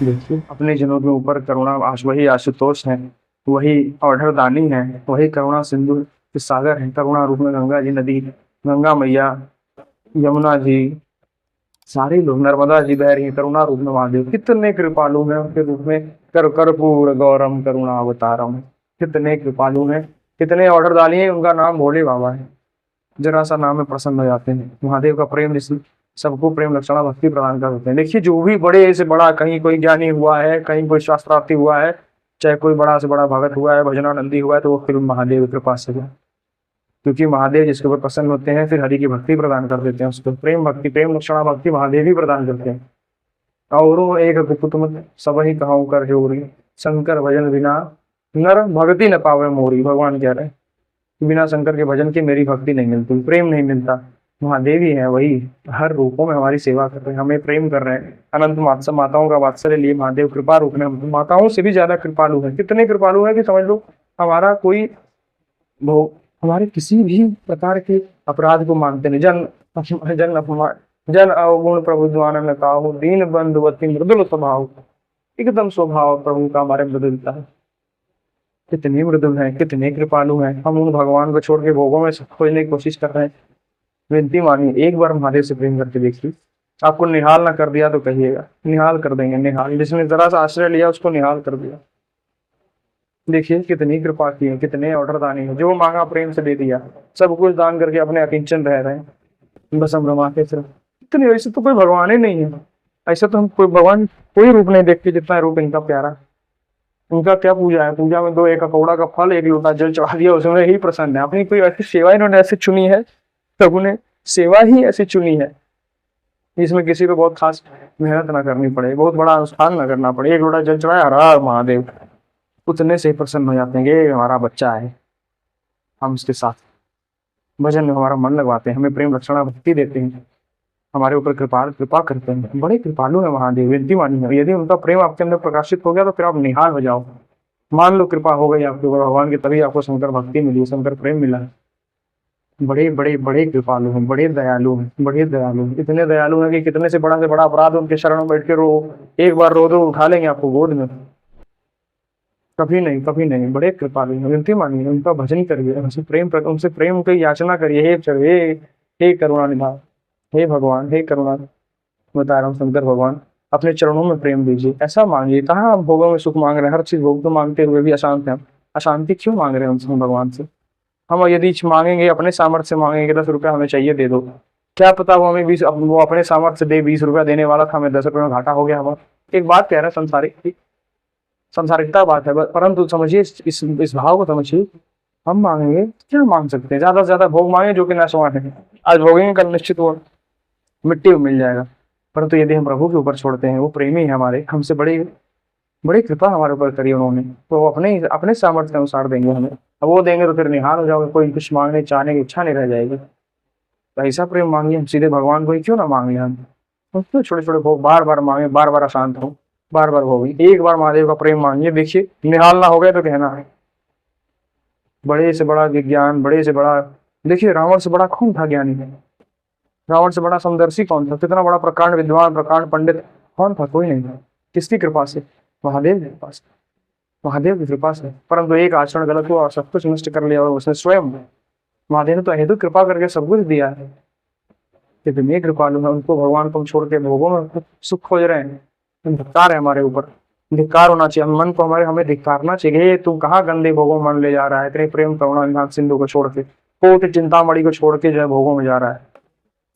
देखिए अपने जनों के ऊपर करुणा वही आशुतोष है, वही अवधरदानी है, वही करुणा सिंधु के सागर है। करुणा रूप में गंगा जी नदी, गंगा मैया, यमुना जी, सारे लोग, नर्मदा जी बह रही है, करुणा रूप में महादेव कितने कृपालु हैं। उनके रूप में कर्पूर गौरम करुणा अवतारम, कितने कृपालु हैं, कितने ऑर्डरदानी है। उनका नाम भोले बाबा है। जरा सा नाम में प्रसन्न हो जाते हैं। महादेव का प्रेम जिस सबको प्रेम लक्षणा भक्ति प्रदान कर देते हैं। देखिए जो भी बड़े से बड़ा कहीं कोई ज्ञानी हुआ है, कहीं कोई शास्त्रार्थी हुआ है, चाहे कोई बड़ा से बड़ा भगत हुआ है, भजनानंदी हुआ है, तो वो फिर महादेव की कृपा से हुआ। क्योंकि महादेव जिसके ऊपर प्रसन्न होते हैं फिर हरि की भक्ति प्रदान कर देते हैं, उसको प्रेम भक्ति प्रेम लक्षणा भक्ति महादेव ही प्रदान करते हैं। और एक गुप्त मत सब ही कहाऊ कर जोरी, शंकर भजन बिना नर भक्ति न पावे मोरी। भगवान कह रहे हैं बिना शंकर के भजन की मेरी भक्ति नहीं मिलती, प्रेम नहीं मिलता। महादेव ही है, वही हर रूपों में हमारी सेवा कर रहे हैं, हमें प्रेम कर रहे हैं। अनंत माताओं का वात्सल्य लिए महादेव कृपा रूप में माताओं से भी ज्यादा कृपालु है। कितने कृपालु है कि समझ लो हमारा कोई हमारे किसी भी प्रकार के अपराध को मानते नहीं। जन अपमान जन अवगुण प्रभु द्वारा काहू, दीन बंधुवती मृदुल स्वभाव, एकदम स्वभाव प्रभु का हमारे मृदुलता है। कितने मृदुल हैं, कितने कृपालु हैं। हम उन भगवान को छोड़ के भोगों में खोजने की कोशिश कर रहे हैं। विनती मानिए एक बार महादेव से प्रेम करके देखिए। आपको निहाल ना कर दिया तो कहिएगा, निहाल कर देंगे। निहाल, जिसने जरा सा आश्रय लिया उसको निहाल कर दिया। देखिए कितनी कृपा की है, कितने ऑर्डर दानी है। जो मांगा प्रेम से दे दिया, सब कुछ दान करके अपने अकिंचन रह रहे हैं बस हम रमा के सिर्फ। इतने ऐसे तो कोई भगवान ही नहीं है। ऐसा तो हम कोई भगवान कोई रूप नहीं देखते जितना रूप इनका प्यारा। उनका क्या पूजा है, पूजा में दो एक कौड़ा का फल एक लोटा जल चढ़ा दिया, उसमें ही प्रसन्न है। अपनी कोई ऐसी सेवा इन्होंने ऐसी चुनी है, प्रभु ने सेवा ही ऐसी चुनी है जिसमें किसी को बहुत खास मेहनत ना करनी पड़े, बहुत बड़ा अनुष्ठान ना करना पड़े। एक लोटा जल चढ़ाया, हर हर महादेव, उतने से ही प्रसन्न हो जाते हैं कि हमारा बच्चा है, हम उसके साथ भजन में हमारा मन लगवाते हैं, हमें प्रेम रक्षणा भक्ति देते हैं, हमारे ऊपर कृपा कृपा करते हैं। बड़े कृपालु है महादेव, विद्यमानी है। यदि उनका प्रेम आपके अंदर प्रकाशित हो गया तो फिर आप निहाल हो जाओ। मान लो कृपा हो गई आपके ऊपर भगवान की, तभी आपको शंकर भक्ति मिली, शंकर प्रेम मिला है। बड़े बड़े बड़े कृपालु हैं, बड़े दयालु हैं, बड़े दयालु हैं। इतने दयालु हैं कि कितने से बड़ा अपराध उनके शरण में बैठ के रो, एक बार रो दो उठा लेंगे आपको गोद में। कभी नहीं, कभी नहीं। बड़े कृपालु हैं, विनती मानिए, उनका भजन करिए, उनसे प्रेम की याचना करिए। हे करुणा निधान, हे भगवान, हे करुणा, बता रहा हूँ शंकर भगवान, अपने चरणों में प्रेम दीजिए। ऐसा मांगिए। कहाँ हम भोगों में सुख मांग रहे हैं, हर चीज भोग तो मांगते हुए भी अशांत है। अशांति क्यों मांग रहे हैं उनसे, भगवान से? हम यदि मांगेंगे अपने सामर्थ्य से मांगेंगे, 10 रुपया हमें चाहिए दे दो, क्या पता वो हमें 20, वो अपने सामर्थ्य से दे, 20 रुपया देने वाला था, हमें 10 रुपये में घाटा हो गया हमारा। एक बात कह रहा है, संसारिकता बात है, परंतु समझिए इस भाव को समझिए। हम मांगेंगे क्या मांग सकते हैं, ज्यादा से ज्यादा भोग मांगे जो कि नाशवान है। आज भोगेंगे कल निश्चित वो मिट्टी में मिल जाएगा। परंतु यदि हम प्रभु के ऊपर छोड़ते हैं, वो प्रेमी है हमारे, हमसे बड़ी बड़ी कृपा हमारे ऊपर करी उन्होंने, तो वो अपने अपने सामर्थ्य के अनुसार देंगे हमें। अब वो देंगे तो फिर निहाल हो जाओगे, कोई कुछ मांगने चाहने की इच्छा नहीं रह जाएगी। तो ऐसा प्रेम मांगिए, हम सीधे भगवान को ही क्यों ना मांगे। हम क्यों छोटे छोटे भोग बार बार मांगे, बार बार अशांत हो, बार बार होगी। एक बार महादेव का प्रेम मांगिए, देखिए निहाल ना हो गए तो कहना है। बड़े से बड़ा विज्ञान, बड़े से बड़ा, देखिए रावण से बड़ा कौन था ज्ञानी है, रावण से बड़ा समदर्शी कौन था, कितना बड़ा प्रकांड विद्वान प्रकांड पंडित कौन था? कोई नहीं था। किसकी कृपा से? महादेव की कृपा से, महादेव की कृपा से। परंतु एक आचरण गलत हुआ और सब कुछ नष्ट कर लिया, और उसने स्वयं, महादेव ने तो हेतु कृपा करके सब कुछ दिया है। कितने कृपालु है, उनको भगवान को हम छोड़ के भोगों में सुख खोज रहे हैं। धिक्कार है हमारे ऊपर, धिक्कार होना चाहिए। मन को हमें धिक्कारना चाहिए। तू कहाँ गंदे भोगों में मन ले जा रहा है, इतने प्रेम करुणा निधान सिंधु को छोड़ के, कोट चिंतामणि को छोड़ के जो है भोगों में जा रहा है।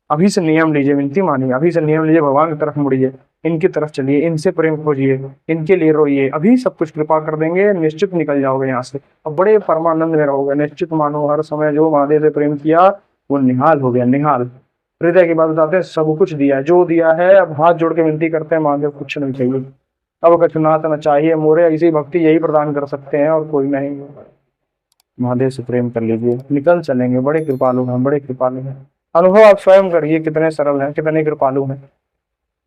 अभी से नियम लीजिए, विनती मानिए, अभी से नियम लीजिए, भगवान की तरफ मुड़िए, इनकी तरफ चलिए, इनसे प्रेम खोजिए, इनके लिए रोइए। अभी सब कुछ कृपा कर देंगे, निश्चित निकल जाओगे यहाँ से, अब बड़े परमानंद में रहोगे। निश्चित मानो हर समय जो महादेव से प्रेम किया वो निहाल हो गया, निहाल। हृदय की बात बताते हैं, सब कुछ दिया, जो दिया है। अब हाथ जोड़ के विनती करते हैं, महादेव कुछ नहीं चाहिए, अब कछुनाथ न चाहिए मोरे, ऐसी भक्ति यही प्रदान कर सकते हैं और कोई नहीं। महादेव से प्रेम कर लीजिए, निकल चलेंगे। बड़े कृपालु हैं, बड़े कृपालु हैं। अनुभव आप स्वयं करिए, कितने सरल हैं, कितने कृपालु हैं।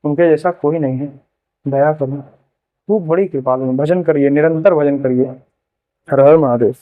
उनके जैसा कोई नहीं है। दया करो, वो बड़ी कृपालु हैं। भजन करिए, निरंतर भजन करिए। हर हर महादेव।